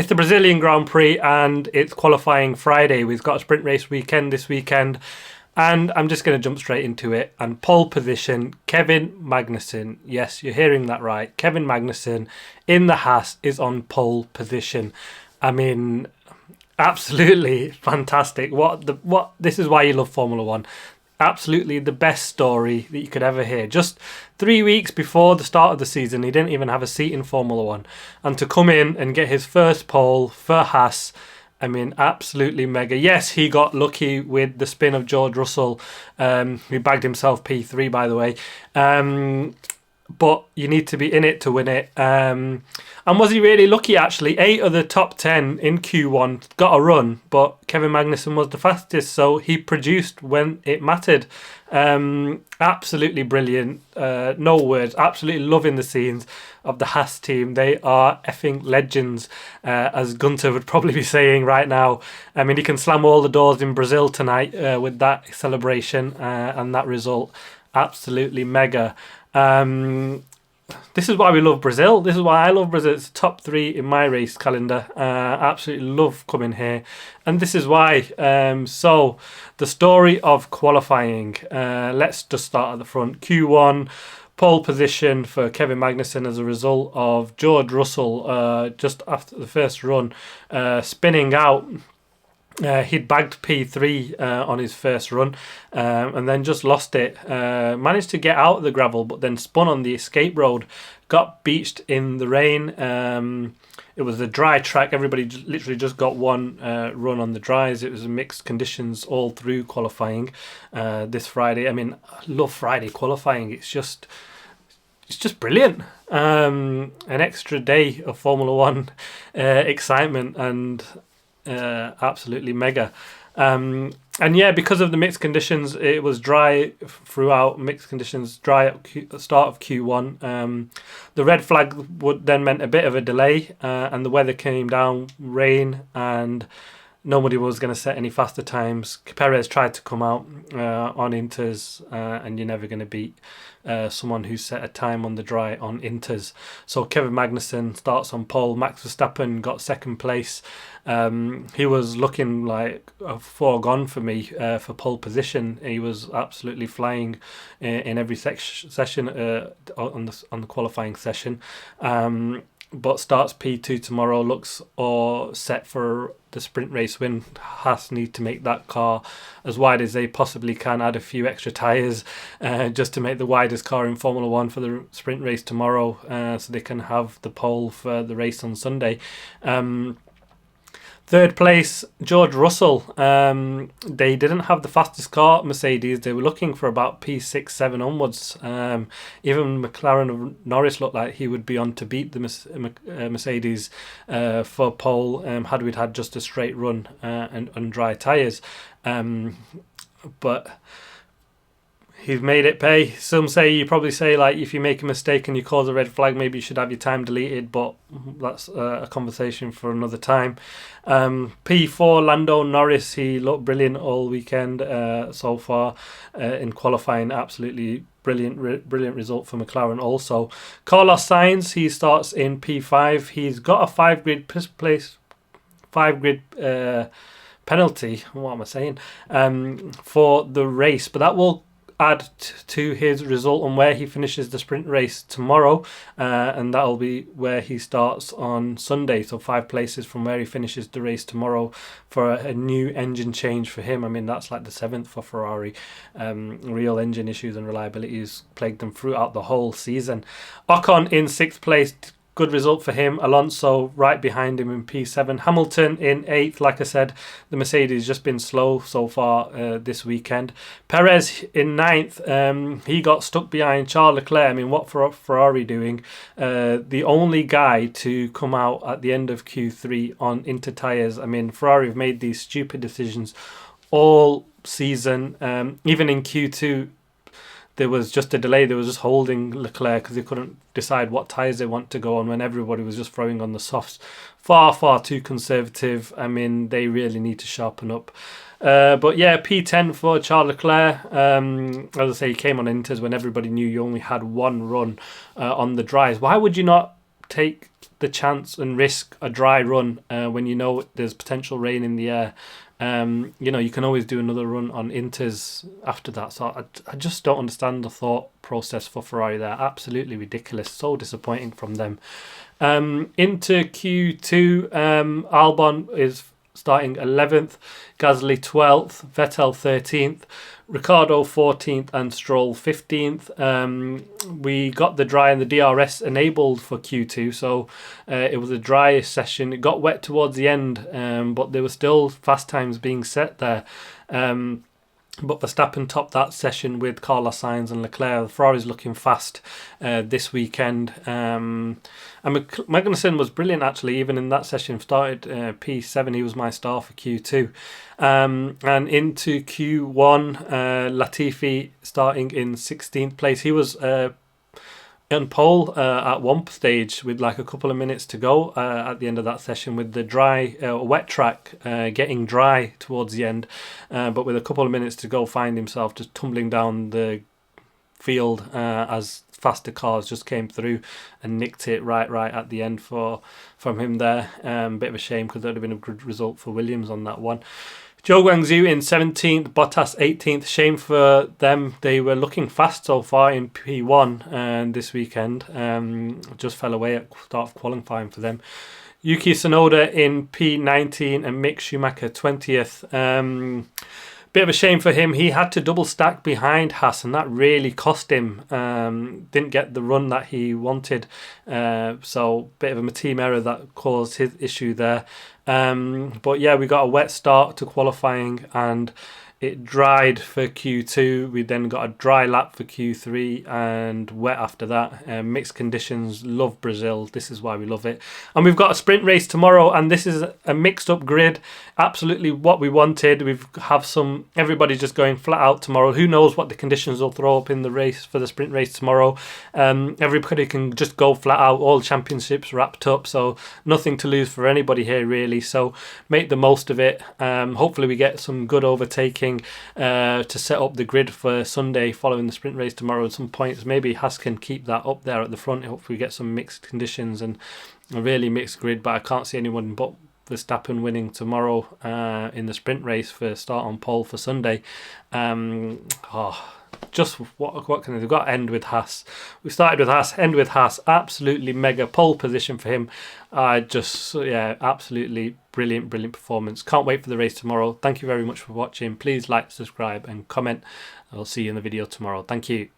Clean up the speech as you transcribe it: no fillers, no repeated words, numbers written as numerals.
It's the Brazilian Grand Prix and it's qualifying Friday. We've got a sprint race weekend this weekend. And I'm just going to jump straight into it. And pole position, Kevin Magnussen. Yes, you're hearing that right. Kevin Magnussen in the Haas is on pole position. I mean, absolutely fantastic. This is why you love Formula One. Absolutely the best story that you could ever hear. Just 3 weeks before the start of the season, he didn't even have a seat in Formula One. And to come in and get his first pole for Haas, I mean, absolutely mega. Yes, he got lucky with the spin of George Russell, who bagged himself P3, by the way. But you need to be in it to win it. And was he really lucky, actually? 8 of the top 10 in Q1 got a run, but Kevin Magnussen was the fastest, so he produced when it mattered. Absolutely brilliant. No words. Absolutely loving the scenes of the Haas team. They are effing legends, as Gunter would probably be saying right now. I mean, he can slam all the doors in Brazil tonight with that celebration and that result. Absolutely mega. This is why we love Brazil. This is why I love Brazil. It's top 3 in my race calendar. Absolutely love coming here. And this is why. So, the story of qualifying. Let's just start at the front. Q1, pole position for Kevin Magnussen as a result of George Russell just after the first run spinning out. He'd bagged P3 on his first run and then just lost it. Managed to get out of the gravel, but then spun on the escape road. Got beached in the rain. It was a dry track. Everybody literally just got one run on the dries. It was mixed conditions all through qualifying this Friday. I mean, I love Friday qualifying. It's just brilliant. An extra day of Formula One excitement and absolutely mega. And yeah, because of the mixed conditions, it was dry throughout. Mixed conditions, dry at the start of Q1. The red flag would then meant a bit of a delay, and the weather came down, rain, and nobody was going to set any faster times. Perez tried to come out on inters, and you're never going to beat someone who set a time on the dry on inters. So Kevin Magnussen starts on pole. Max Verstappen got second place. He was looking like a foregone for me for pole position. He was absolutely flying in every session on the qualifying session. But starts P2 tomorrow, looks all set for the sprint race win. Haas need to make that car as wide as they possibly can, add a few extra tyres just to make the widest car in Formula One for the sprint race tomorrow so they can have the pole for the race on Sunday. Third place, George Russell. They didn't have the fastest car, Mercedes. They were looking for about P6, 7 onwards. Even McLaren of Norris looked like he would be on to beat the Mercedes for pole had we had just a straight run and dry tyres. But he's made it pay. Some say, you probably say, like, if you make a mistake and you cause a red flag, maybe you should have your time deleted, but that's a conversation for another time. P4, Lando Norris, he looked brilliant all weekend so far in qualifying. Absolutely brilliant result for McLaren also. Carlos Sainz, he starts in P5. He's got a 5 grid penalty, what am I saying, for the race, but that will add to his result on where he finishes the sprint race tomorrow, and that'll be where he starts on Sunday. So 5 places from where he finishes the race tomorrow for a new engine change for him. I mean, that's like the 7th for Ferrari. Real engine issues and reliabilities plagued them throughout the whole season. Ocon in 6th place. Good result for him. Alonso right behind him in P7. Hamilton in 8th. Like I said, the Mercedes just been slow so far this weekend. Perez in 9th. He got stuck behind Charles Leclerc. I mean, what Ferrari doing? The only guy to come out at the end of Q3 on inter tyres. I mean, Ferrari have made these stupid decisions all season. Even in Q2, there was just a delay. They were just holding Leclerc because they couldn't decide what tyres they want to go on when everybody was just throwing on the softs. Far too conservative. I mean, they really need to sharpen up. But yeah, P10 for Charles Leclerc. As I say, he came on inters when everybody knew you only had one run on the dries. Why would you not take the chance and risk a dry run when you know there's potential rain in the air. You know, you can always do another run on Inters after that. So I just don't understand the thought process for Ferrari there. Absolutely ridiculous. So disappointing from them. Into Q2, Albon is starting 11th, Gasly 12th, Vettel 13th, Ricciardo 14th and Stroll 15th. We got the dry and the DRS enabled for Q2, so it was a dry session. It got wet towards the end, but there were still fast times being set there. But Verstappen topped that session with Carlos Sainz and Leclerc. Ferrari's looking fast this weekend. And Magnussen was brilliant, actually, even in that session. Started P7, he was my star for Q2. And into Q1, Latifi starting in 16th place. He was on pole at one stage with like a couple of minutes to go at the end of that session, with the wet track getting dry towards the end, but with a couple of minutes to go, find himself just tumbling down the field as faster cars just came through and nicked it right at the end from him there. Bit of a shame, because that would have been a good result for Williams on that one. Zhou Guangzhou in 17th, Bottas 18th. Shame for them. They were looking fast so far in P1 this weekend. Just fell away at start of qualifying for them. Yuki Tsunoda in P19 and Mick Schumacher 20th. Bit of a shame for him. He had to double stack behind Haas, and that really cost him. Didn't get the run that he wanted. So bit of a team error that caused his issue there. But yeah, we got a wet start to qualifying and it dried for Q2. We then got a dry lap for Q3 and wet after that. Mixed conditions. Love Brazil. This is why we love it. And we've got a sprint race tomorrow, and this is a mixed up grid. Absolutely what we wanted. Everybody's just going flat out tomorrow. Who knows what the conditions will throw up in the race for the sprint race tomorrow. Everybody can just go flat out. All championships wrapped up, so nothing to lose for anybody here really. So make the most of it. Hopefully we get some good overtaking to set up the grid for Sunday following the sprint race tomorrow at some points. Maybe Haas can keep that up there at the front. Hopefully we get some mixed conditions and a really mixed grid, but I can't see anyone but Verstappen winning tomorrow in the sprint race for start on pole for Sunday. Just what can they've got to end with Haas. We started with Haas, end with Haas. Absolutely mega pole position for him. Absolutely brilliant performance. Can't wait for the race tomorrow. Thank you very much for watching. Please like, subscribe and comment. I'll see you in the video tomorrow. Thank you.